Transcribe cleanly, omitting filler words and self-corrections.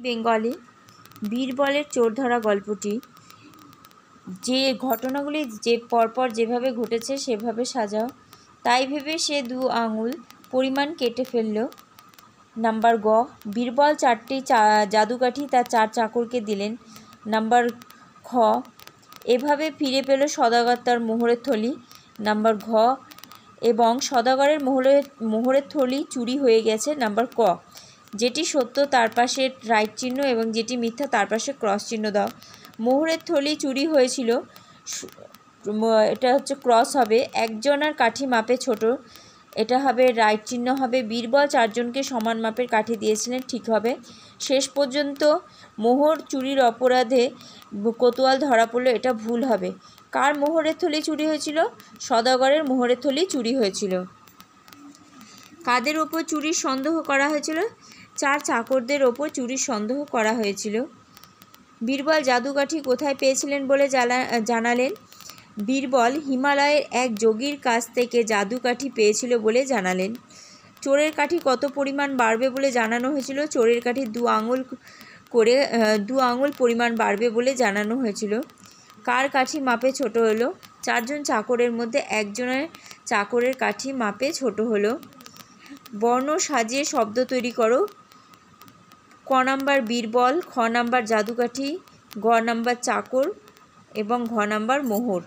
Bengali বীরবলের চোর ধরা গল্পটি যে ঘটনাগুলি যে পরপর যেভাবে ঘটেছে সেভাবে সাজাও। তাই ভেবে সে 2 আঙুল পরিমাণ কেটে ফেলল। নাম্বার গ, বীরবল 4টি জাদুকাঠি তার 4 চাকরকে দিলেন। নাম্বার খ, এভাবে ফিরে পেল সদাগর তার মোহরের থলি। নাম্বার ঘ, এবং সদাগরের মোহরের থলি চুরি হয়ে গেছে। নাম্বার ক, যেটি সত্য তার পাশে রাইট চিহ্ন এবং যেটি মিথ্যা তার পাশে ক্রস চিহ্ন দাও। মোহরের থলি চুরি হয়েছিল, এটা হচ্ছে ক্রস হবে। একজনের কাঠি মাপে ছোট, এটা হবে রাইট চিহ্ন হবে। বীরবল 4 জনকে সমান মাপের কাঠি দিয়েছিলেন, ঠিক হবে। শেষ পর্যন্ত মোহর চুরির অপরাধে কোতোয়াল ধরা পড়লো, এটা ভুল হবে। কার মোহরের থলি চুরি হয়েছিল? সদাগরের মোহরের থলি চুরি হয়েছিল। কাদের ওপর চুরির সন্দেহ করা হয়েছিল? 4 চাকরদের ওপর চুরির সন্দেহ করা হয়েছিল। বীরবল জাদুকাঠি কোথায় পেয়েছিলেন বলে জানালেন? বীরবল হিমালয়ের এক যোগীর কাছ থেকে জাদুকাঠি পেয়েছিল বলে জানালেন। চোরের কাঠি কত পরিমাণ বাড়বে বলে জানানো হয়েছিল? চোরের কাঠি 2 আঙুল করে 2 আঙুল পরিমাণ বাড়বে বলে জানানো হয়েছিল। কার কাঠি মাপে ছোট হলো? 4 জন চাকরের মধ্যে একজনের চাকরের কাঠি মাপে ছোট হলো। বর্ণ সাজিয়ে শব্দ তৈরি করো। ক নাম্বার বীরবল, খ নাম্বার জাদুকাঠি, গ নাম্বার চাকর এবং ঘ নাম্বার মোহর।